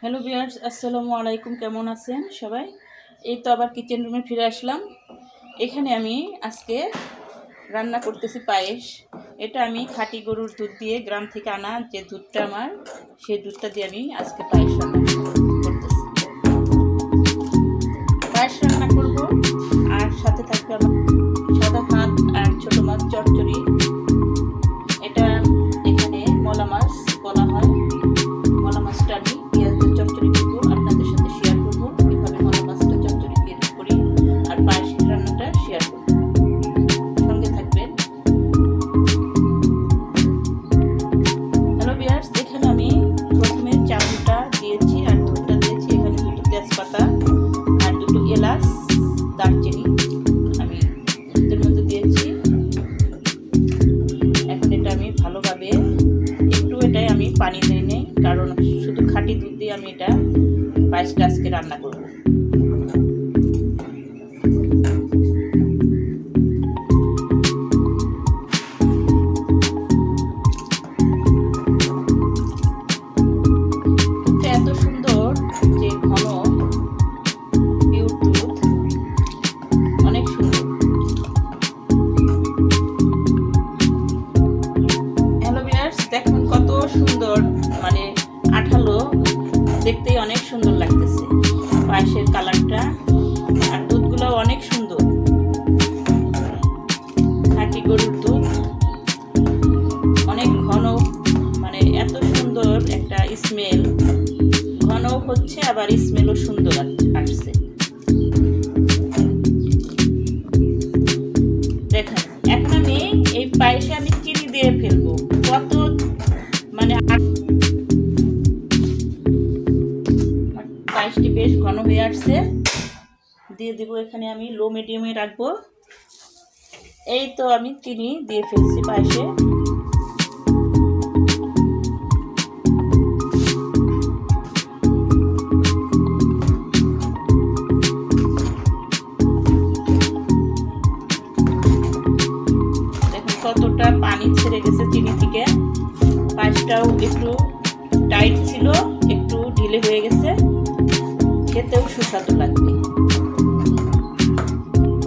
Hello viewers, আসসালামু আলাইকুম। কেমন আছেন সবাই? এই তো আবার কিচেন রুমে ফিরে আসলাম। এখানে আমি আজকে রান্না করতেছি পায়েস। এটা আমি খাঁটি গরুর দুধ দিয়ে গ্রাম থেকে আনা যে দুধটা আমার, সেই দুধটা দিয়ে আমি আজকে পায়েস রান্না করতেছি। পায়েস রান্না করব আর সাথে থাকবে আমার সাদা ভাত আর ছোটো মাছ চচ্চড়ি। এটা এখানে মলা মাছ বলা হয়। মলা মাছটা আমি পেঁয়াজ দিয়ে চচ্চড়ি করবো, আপনাদের সাথে শেয়ার করবো কীভাবে মলা মাছটা চচ্চড়ি করি আর পায়েস রান্নাটা শেয়ার করবো। সঙ্গে থাকবেন। হ্যালো ভিউয়ার্স, এখানে আমি প্রথমে চাউলটা দিয়েছি আর দুধটা দিয়েছি। এখানে দুটো তেজপাতা আর দুটো এলাচ, দারচিনি আমি দুধের মধ্যে দিয়েছি। এখন এটা আমি ভালোভাবে এটাই আমি পানি দিই নেই, কারণ শুধু খাঁটি দুধ দিয়ে আমি এটা পায়েসটা আজকে রান্না করব। এত সুন্দর যে ঘন পিওর দুধ, অনেক সুন্দর। হ্যালো ভিউয়ার্স, দেখুন কত সুন্দর, মানে আঠালো, দেখতেই অনেক সুন্দর লাগতেছে পায়েসের কালারটা, আর দুধগুলো অনেক সুন্দর। খাঁটি গরুর দুধ, অনেক ঘন, মানে এত সুন্দর একটা স্মেল, ঘন হচ্ছে আবার স্মেলও সুন্দর আসছে। দেখেন, এখন আমি এই পায়েসে আমি চিনি দিয়ে ফেলবো। কত মানে পায়েসটি বেশ ঘন হয়ে আসছে। দিয়ে দিব, এখানে আমি লো মিডিয়ামে রাখবো। এই তো আমি চিনি দিয়ে ফেলছি পায়েসে। দেখুন কতটা পানি ছেড়ে গেছে চিনি থেকে। পায়েসটাও একটু টাইট ছিল, একটু ঢিলে হয়ে গেছে, খেতেও সুস্বাদু লাগবে।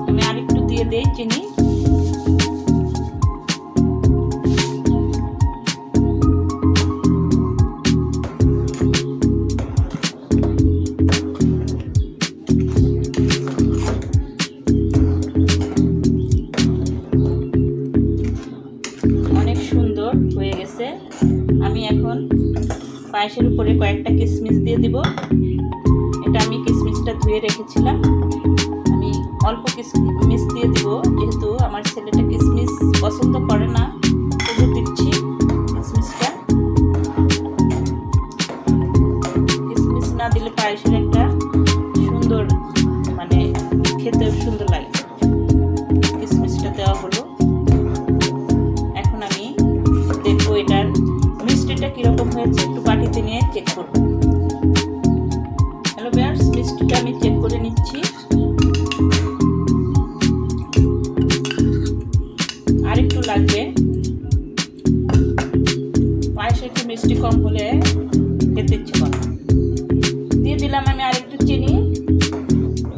আমি আরেকটু দিয়ে দেই চিনি। অনেক সুন্দর হয়ে গেছে। আমি এখন পায়েসের উপরে কয়েকটা কিশমিশ দিয়ে দিব। এটা আমি কিশমিশটা ধুয়ে রেখেছিলাম, আমি অল্প কিশমিশ দিয়ে দিব, যেহেতু আমার ছেলেটা কিশমিশ পছন্দ করে না, তবু দিচ্ছি কিশমিশটা। কিশমিশ না দিলে পায়েসের একটা সুন্দর, মানে খেতে সুন্দর লাগে। কিশমিশটা দেওয়া হলো। এখন আমি দেখবো এটার মিষ্টিটা কীরকম হয়েছে, একটু বাটিতে নিয়ে চেক করব। হ্যালো ভিউয়ার্স, মিষ্টিটা আমি চেক করে নিচ্ছি। আর একটু লাগবে, পায়েসে একটু মিষ্টি কম হলে খেতে ইচ্ছে করে। দিয়ে দিলাম আমি আরেকটু চিনি।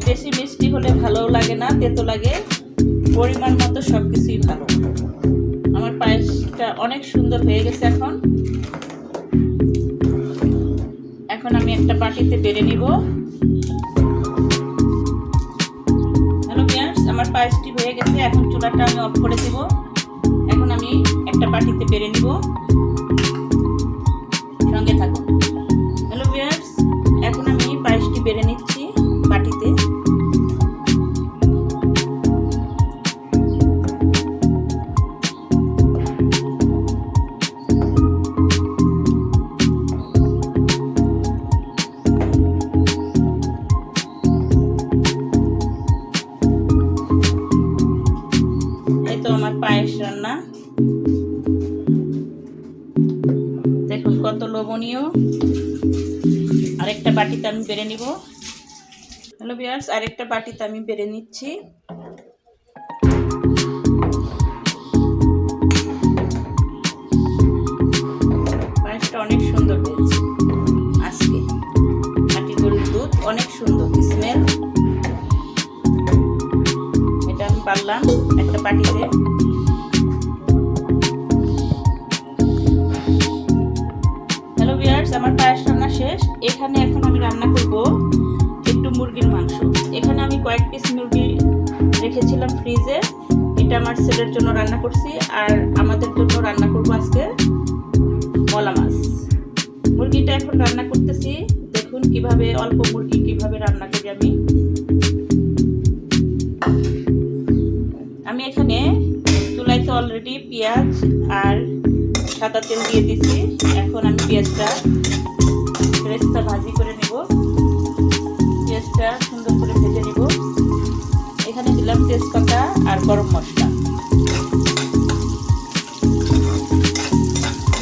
বেশি মিষ্টি হলে ভালোও লাগে না, তেতো লাগে। পরিমাণ মতো সব কিছুই ভালো। আমার পায়েসটা অনেক সুন্দর হয়ে গেছে। এখন আমি একটা বাটিতে বেড়ে নিব। হ্যালো ভিউয়ার্স, আমার পায়েসটি হয়ে গেছে। এখন চুলাটা আমি অফ করে দেব। এখন আমি একটা বাটিতে বেড়ে নিব। সঙ্গে থাকুন। হ্যালো ভিউয়ার্স, এখন আমি পায়েসটি বেড়ে নিচ্ছি বাটিতে। আমার পায়েস রান্না দেখুন কত লোভনীয়। আরেকটা বাটিতে আমি বেড়ে নিব। হ্যালো ভিউয়ার্স, আরেকটা বাটিতে আমি বেড়ে নিচ্ছি। পায়েসটা অনেক সুন্দর হয়েছে আজকে। অনেক সুন্দর স্মেল। এটা আমি পারলাম একটা বাটিতে। হ্যালো ভিউয়ার্স, আমার পায়েস রান্না শেষ। এখানে এখন আমি রান্না করব একটু মুরগির মাংস। এখানে আমি কয়েক পিস মুরগি রেখেছিলাম ফ্রিজে। এটা আমার ছেলের জন্য রান্না করছি, আর আমাদের জন্য রান্না করব আজকে মলা মাছ। মুরগিটা এখন রান্না করতেছি। দেখুন কিভাবে অল্প মুরগি কিভাবে রান্না করি আমি এখানে চুলাইতে অলরেডি পেঁয়াজ আর সাদা তেল দিয়ে দিচ্ছি। এখন আমি পেঁয়াজটা ভাজি করে নেব। পেঁয়াজটা সুন্দর করে ভেজে নেব। এখানে দিলাম তেজপাতা আর গরম মশলা।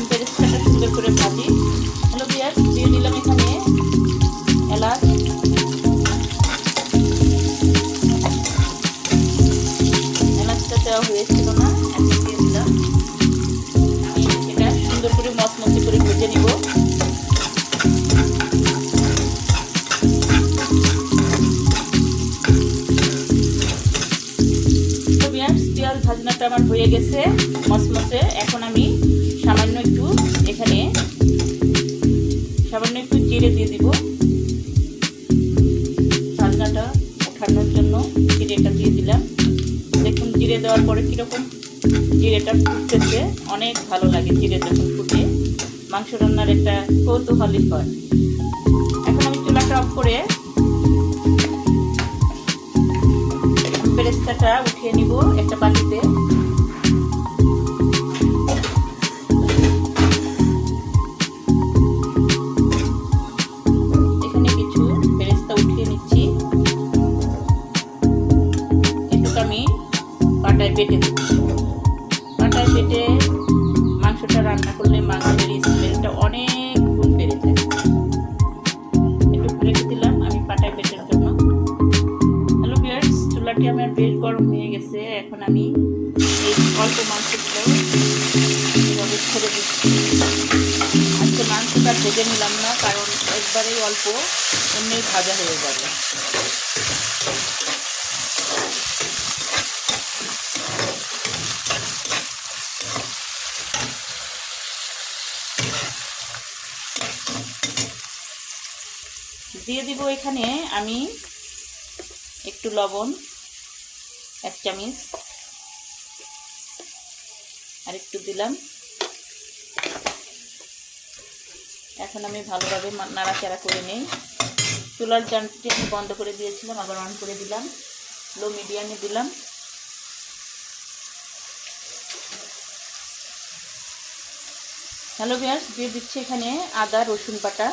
পেঁয়াজটা সুন্দর করে ভাজি। হ্যালো পেঁয়াজ দিয়ে দিলাম এখানে এলাচ, এলাচটা দেওয়া হয়েছিল না, এখন দিয়ে দিলাম। আমি এটা সুন্দর করে মচমচে করে ভেজে নিব। পেঁয়াজ ভাজনাটা আমার হয়ে গেছে মচমচে। এখন আমি সামান্য একটু জিরে দিয়ে দিব। ভাজনাটা ওঠানোর জন্য জিরেটা দিয়ে দিলাম। দেখুন জিরে দেওয়ার পরে কিরকম জিরেটা ফুটতেছে। অনেক ভালো লাগে জিরে যখন ফুটে, মাংস রান্নার একটা কৌতূহলী হয়। এখন আমি চুলাটা অফ করে বেরেস্তাটা উঠিয়ে নিব একটা বাটিতে। এখানে কিছু বেরেস্তা উঠিয়ে নিচ্ছি। এটুকু আমি পাটায় বেটে দিচ্ছি। পাটায় বেটে মাংসটা রান্না করলে মাংসের স্মেলটা অনেক গুণ বেড়ে যায়। একটু রেখে দিলাম আমি পাটায় বেটার জন্য। হ্যালো ভিউয়ার্স, চুলাটি আমার বেশ গরম হয়ে গেছে। এখন আমি এই অল্প মাংসগুলো এভাবে ছেড়ে দিচ্ছি। আজকে মাংসটা ভেজে নিলাম না, কারণ একবারেই অল্প, এমনি ভাজা হয়ে যাবে। দিয়ে দিব এখানে আমি একটু লবণ, 1 চামচ, আর একটু দিলাম। এখন আমি ভালোভাবে নাড়াচাড়া করে নেই। চুলার জানটি আমি বন্ধ করে দিয়েছিলাম, আবার অন করে দিলাম। লো মিডিয়ামে দিলাম। হ্যালো ভিউয়ার্স, দিয়ে দিচ্ছি এখানে আদা রসুন বাটা।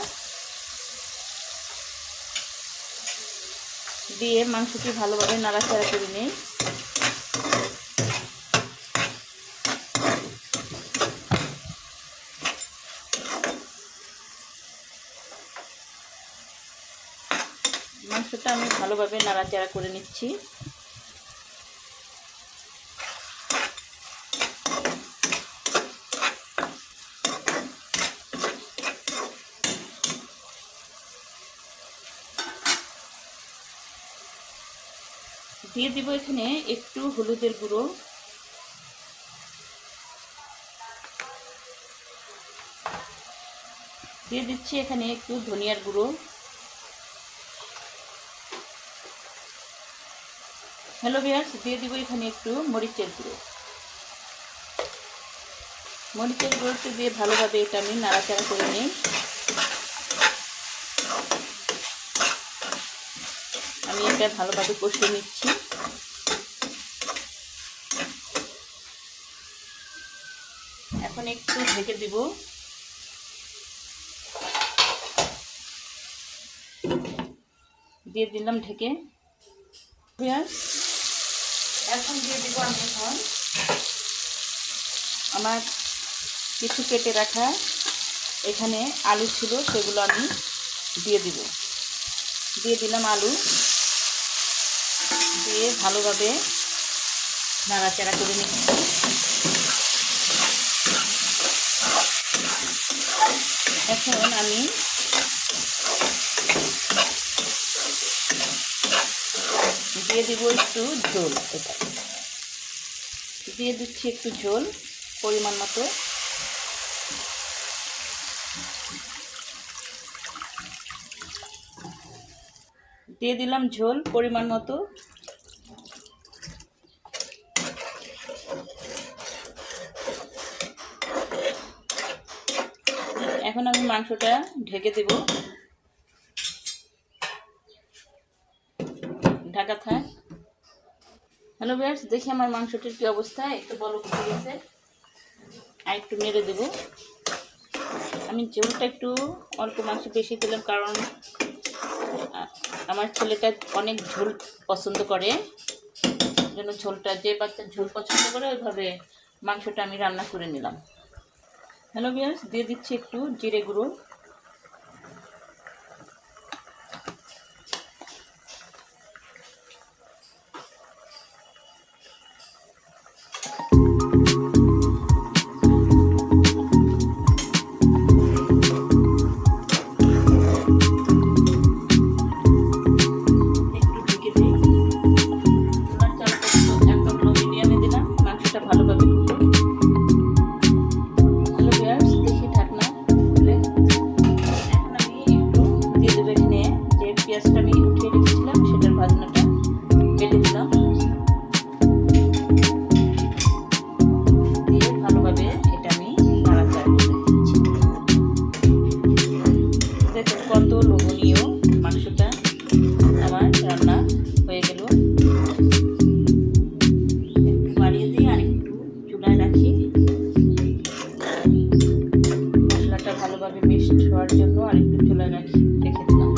দিয়ে মাংসটি ভালোভাবে নাড়াচাড়া করে নেই। মাংসটা আমি ভালোভাবে নাড়াচাড়া করে নিচ্ছি। দিয়ে দিব এখানে একটু হলুদের গুঁড়ো, দিয়ে দিচ্ছি এখানে একটু ধনিয়ার গুঁড়ো। হ্যালো ভিউয়ার্স, দিয়ে দিব এখানে একটু মরিচের গুঁড়ো। মরিচের গুঁড়োটি দিয়ে ভালোভাবে এটা আমি নাড়াচাড়া করে নিই। আমি এটা ভালোভাবে কষিয়ে নিচ্ছি। এখন একটু ঢেকে দিব। দিয়ে দিলাম ঢেকে। এখন দিয়ে দিব আমি আমার কিছু কেটে রাখা এখানে আলু ছিল, সেগুলো আমি দিয়ে দিব। দিয়ে দিলাম আলু, দিয়ে ভালোভাবে নাড়াচাড়া করে নিচ্ছি। এখন আমি দিয়ে দিব একটু ঝোল। এটা দিয়ে দিচ্ছি একটু ঝোল পরিমাণ মতো। দিয়ে দিলাম ঝোল পরিমাণ মতো। এখন আমি মাংসটা ঢেকে দেব। ঢাকা থাক। হ্যালো ভিউয়ার্স, দেখি আমার মাংসটির কি অবস্থা। একটু বলক উঠে গেছে, আর একটু নেড়ে দেব। আমি ঝোলটা একটু অল্প মাংস বেশি দিলাম, কারণ আমার ছেলেটা অনেক ঝোল পছন্দ করে, যেন ঝোলটা, যে বাচ্চা ঝোল পছন্দ করে ওইভাবে মাংসটা আমি রান্না করে নিলাম। হ্যালো ভিউয়ার্স, দিয়ে দিচ্ছি একটু জিরে গুঁড়ো। পেঁয়াজটা আমি উঠিয়ে রেখেছিলাম, সেটার ভাজনাটা বেটে দিলাম। দিয়ে ভালোভাবে এটা আমি নাড়াচাড়া করে দিচ্ছি। দেখুন কত লোভনীয় মাংসটা আমার রান্না হয়ে গেল। একটু বাড়িয়ে দিয়ে আরেকটু চুলায় রাখি, মশলাটা ভালোভাবে মিক্সড হওয়ার জন্য আরেকটু চুলায় রেখে দিলাম।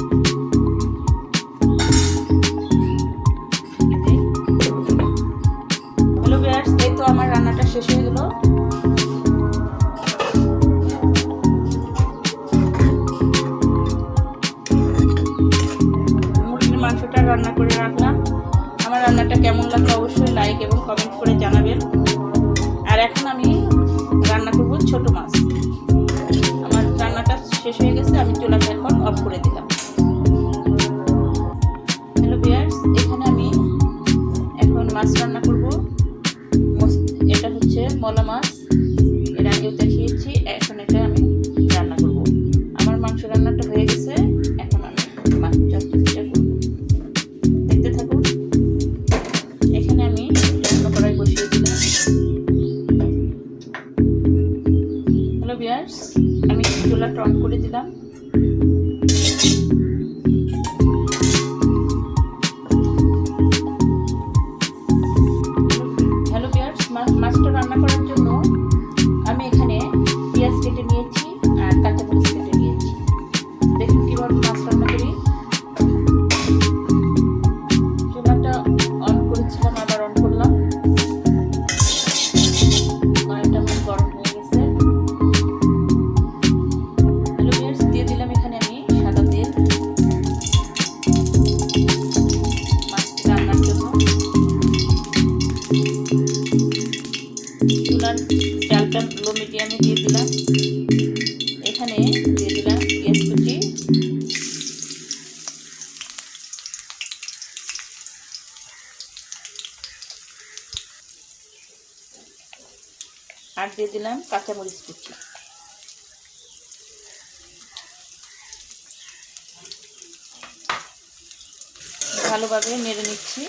এই তো আমার রান্নাটা শেষ হয়ে গেল। মুরগির মাংসটা রান্না করে রাখলাম। আমার রান্নাটা কেমন লাগলো অবশ্যই লাইক এবং কমেন্ট করে জানাবেন। আর এখন আমি রান্না করব ছোট মাছ। আমার রান্নাটা শেষ হয়ে গেছে, আমি চুলাটা এখন অফ করে দিলাম। হ্যালো ভিউয়ার্স, এখানে আমি এখন মাছ রান্না করব। এটা হচ্ছে মলা মাছ, এর আগেও দেখিয়েছি। এখন এটা আমি রান্না করব। আমার মাংস রান্নাটা হয়ে গেছে, এখন আমি মাছ চচ্চড়িটা করব। দেখতে থাকুন। এখানে আমি অন্য কড়াই বসিয়ে দিলাম। হ্যালো ভিউয়ার্স, আমি চুলাটা অন করে দিলাম। মাছটা রান্না করার জন্য আমি এখানে পেঁয়াজ কেটে নিয়েছি আর কাঁচামরিচ কেটে নিয়েছি। দেখুন কীভাবে মাছ রান্না করি। চুলাটা অন করেছিলাম, আবার অন করলাম। কড়াইটা আমার গরম হয়ে গেছে। হ্যালো ভিউয়ার্স, দিয়ে দিলাম এখানে আমি সাদা তেল মাছটি রান্নার জন্য। চুলার জালটা লো মিডিয়ামে দিয়ে দিলাম। এখানে দিয়ে দিলাম পেঁয়াজ কুচি, আর দিয়ে দিলাম কাঁচামরিচ কুচি। ভালোভাবে নেড়ে নিচ্ছি।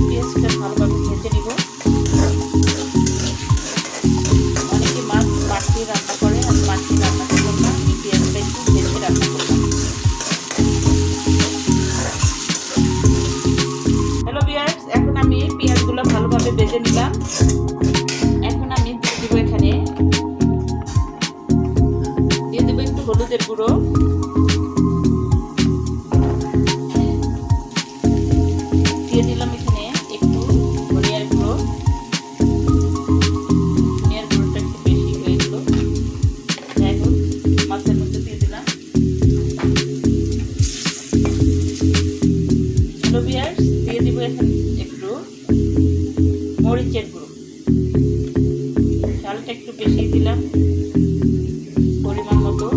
পেঁয়াজটা ভালোভাবে ভেজে নিব। অনেকে মাছ মাটি রান্না করে, আমি মাটি রান্না করলাম না, আমি পেঁয়াজটা একটু ভেজে রান্না করলাম। হ্যালো ভিউয়ার্স, এখন আমি পেঁয়াজগুলো ভালোভাবে ভেজে নিলাম। এখন আমি দিয়ে দেবো, এখানে দিয়ে দেবো একটু হলুদের গুঁড়ো, দিয়ে দিলাম এখানে একটু ধনিয়ার গুঁড়ো। ধনিয়ার গুঁড়োটা একটু বেশি হয়ে গেল, যাই হোক মাছের মধ্যে দিয়ে দিলাম। হ্যালো ভিউয়ার্স, দিয়ে দিব এখন একটু মরিচের গুঁড়ো। ঝালটা একটু বেশি দিলাম পরিমাণ মতো।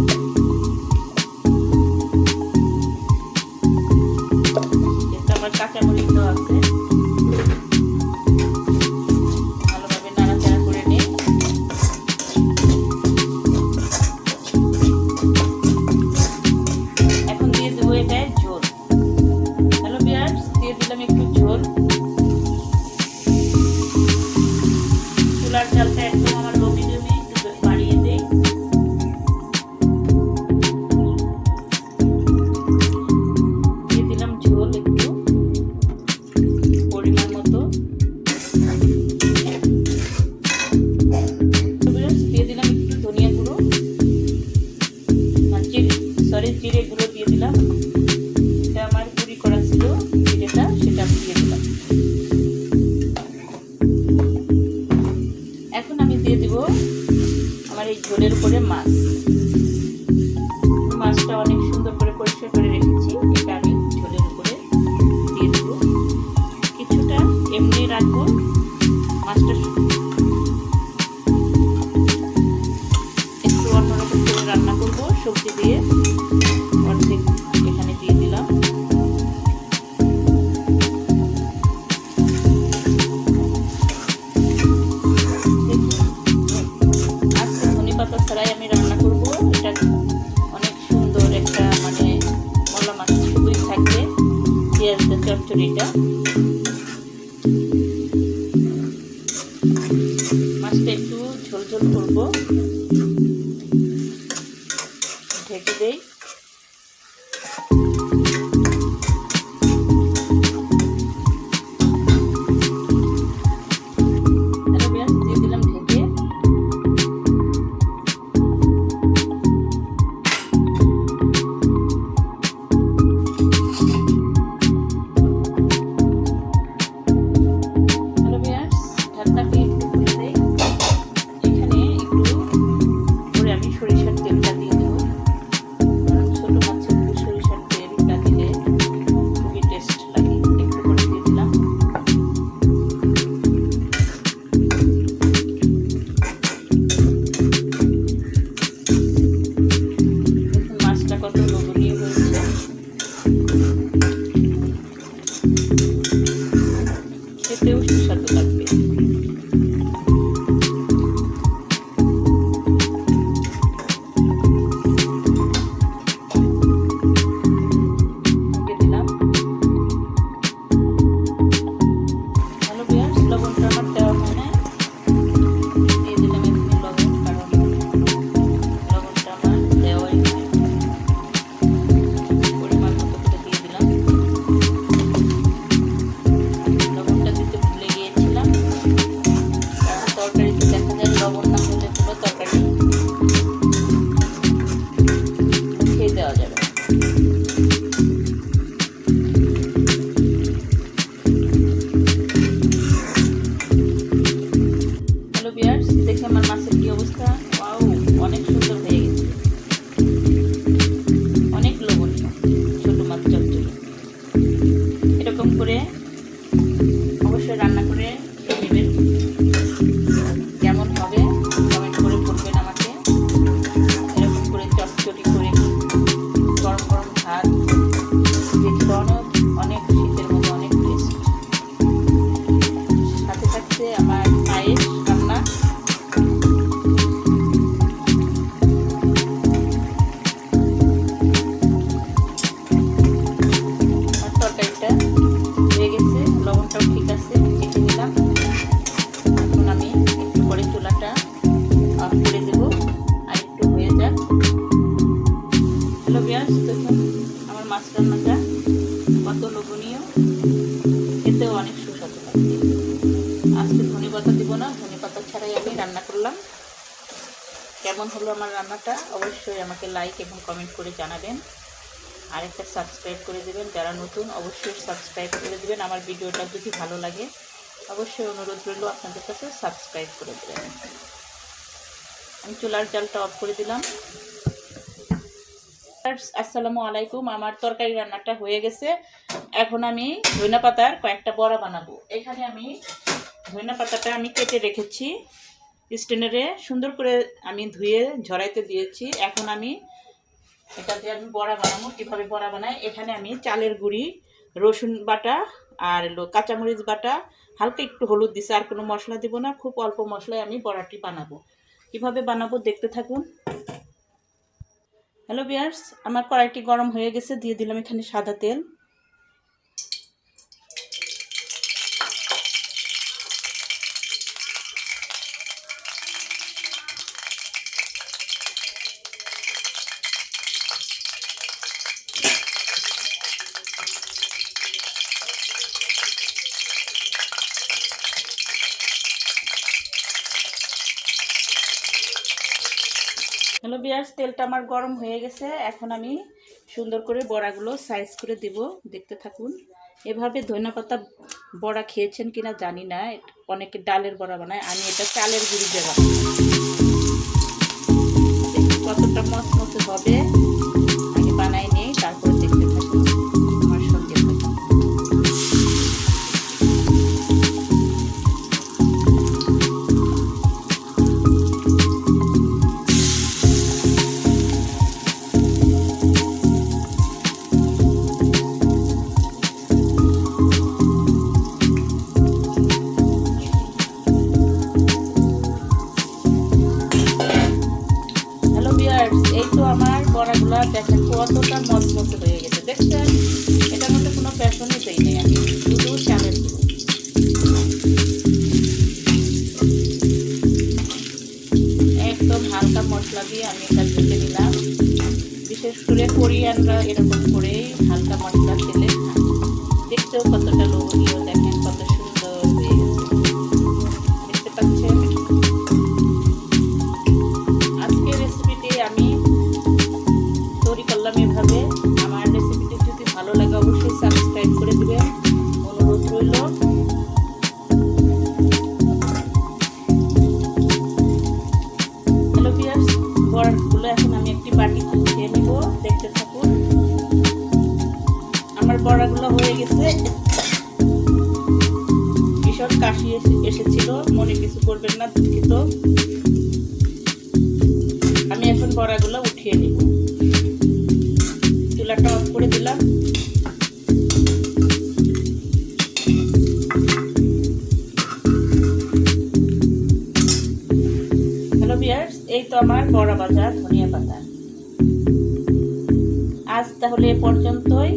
এই ঝোলের উপরে মাছটা অনেক সুন্দর করে পরিষ্কার করে রেখেছি। এটা আমি ঝোলের উপরে দিয়ে দেবো। কিছুটা এমনি রাখবো। মাছটা একটু অন্যরকম করে রান্না করবো সবজি দিয়ে। অর্ধেক এখানে দিয়ে দিলাম। আজকে ধনেপাতা ছাড়াই আমি রান্না করব। এটা অনেক সুন্দর একটা মলা মাছ শুধুই থাকবে পেঁয়াজ দিয়ে চচ্চড়িটা। মাছটা একটু ঝোল ঝোল করবো। ঢেকে দেই। দিয়ে দিলাম ঢেকে। ঢাকনাটি একটু খুলে দেই। এখানে একটু করে আমি সরিষার তেলটা দিয়ে দেবো, কারণ ছোট মাছে একটু সরিষার তেলটা দিলে খুবই টেস্ট লাগে। একটু করে দিয়ে দিলাম। মাছটা কত লোভনীয় হয়েছে। খেতেও সুস্বাদু লাগবে। লবণটা আমার দেওয়া হয় না, দিয়ে দিলাম এখানে লবণ, কারণ লবণটা আমার দেওয়াই হয়। পরিমাণ মতো করে দিয়ে দিলাম। লবণটা দিতে ভুলে গিয়েছিলাম, কারণ তরকারিতে দেখা যায় লবণ না হলে কোনো তরকারি খেয়ে দেওয়া যাবে। দেখে আমার মাছের কি অবস্থা। ওয়াও, অনেক সুন্দর হয়ে গেছে। অনেক লোভনীয় ছোট মাছ চচ্চড়ি। এরকম করে অবশ্যই রান্না করে খেয়ে নেবেন। কেমন হবে কমেন্ট করে বলবেন আমাকে। এরকম করে চচ্চড়ি করে গরম গরম ভাত দেখতে অনেক শীতের মধ্যে অনেক টেস্ট। সাথে থাকছে আমার পায়েস রান্না। তরকারিটা হয়ে গেছে, লবণটাও ঠিক আছে, রেখে দিলাম। এখন আমি একটু পরে চুলাটা অফ করে দেবো, আর একটু হয়ে যাক। হ্যালো ভিউয়ার্স, দেখুন আমার মাছ রান্নাটা কত লোভনীয়, খেতেও অনেক সুস্বাদু লাগবে। আজকে ধনেপাতা দিব না, ধনেপাতা ছাড়াই আমি রান্না করলাম। কেমন হলো আমার রান্নাটা অবশ্যই আমাকে লাইক এবং কমেন্ট করে জানাবেন। আর একটা সাবস্ক্রাইব করে দেবেন। যারা নতুন অবশ্যই সাবস্ক্রাইব করে দেবেন। আমার ভিডিওটা যদি ভালো লাগে অবশ্যই অনুরোধ রইল আপনাদের কাছে সাবস্ক্রাইব করে দেবেন। আমি চুলার জালটা অফ করে দিলাম। আসসালামু আলাইকুম। আমার তরকারি রান্নাটা হয়ে গেছে। এখন আমি ধনেপাতার কয়েকটা বড়া বানাবো। এখানে আমি ধনেপাতাটা আমি কেটে রেখেছি স্ট্যান্ডারে, সুন্দর করে আমি ধুয়ে ঝরাইতে দিয়েছি। এখন আমি এটা দিয়ে আমি বড়া বানাবো। কীভাবে বড়া বানাই, এখানে আমি চালের গুঁড়ি, রসুন বাটা আর কাঁচামরিচ বাটা, হালকা একটু হলুদ দিছি, আর কোনো মশলা দিব না। খুব অল্প মশলায় আমি বড়াটি বানাবো। কীভাবে বানাবো দেখতে থাকুন। হ্যালো ভিউয়ার্স, আমার কড়াইটি গরম হয়ে গেছে, দিয়ে দিলাম এখানে সাদা তেল। হ্যালো ভিউয়ার্স, তেলটা আমার গরম হয়ে গেছে। এখন আমি সুন্দর করে বড়াগুলো সাইজ করে দিব, দেখতে থাকুন। এভাবে ধনেপাতা বড়া খেয়েছেন কিনা জানি না, অনেকে ডালের বড়া বানায়, আমি এটা চালের গুঁড়ি দিয়ে বানাই। আমার বড়াগুলা দেখেন কতটা মচমচে হয়ে গেছে, দেখছেন? এটার মধ্যে কোনো বেসনই দেই নেই আমি, শুধু চালের গুঁড়ো। একদম হালকা মশলা দিয়ে আমি এটা ভেজে নিলাম। বিশেষ করে কোরিয়ানরা এরকম করেই হালকা মশলা তেলে খায়। দেখতেও কতটা লোভনীয়, দেখেন কত সুন্দর হয়ে গেছে, দেখতে পাচ্ছেন? আজকের রেসিপিটি আমি তৈরি করলাম এভাবে। আমার রেসিপিটি যদি ভালো লাগে অবশ্যই সাবস্ক্রাইব করে দিবেন, অনুরোধ রইল। হ্যালো ভিউয়ার্স, বড়াগুলো এখন আমি একটি বাটিতে উঠিয়ে নিব, দেখতে থাকুন। আমার বড়াগুলো হয়ে গেছে। ভীষণ কাশি এসেছিল, মনে কিছু করবেন না, দুঃখিত। আমি এখন বড়াগুলো উঠিয়ে নিব। চুলাটা অফ করে দিলাম। হ্যালো ভিউয়ার্স, এই তো আমার বড়া ভাজা ধনিয়া পাতা। আজ তাহলে এ পর্যন্তই।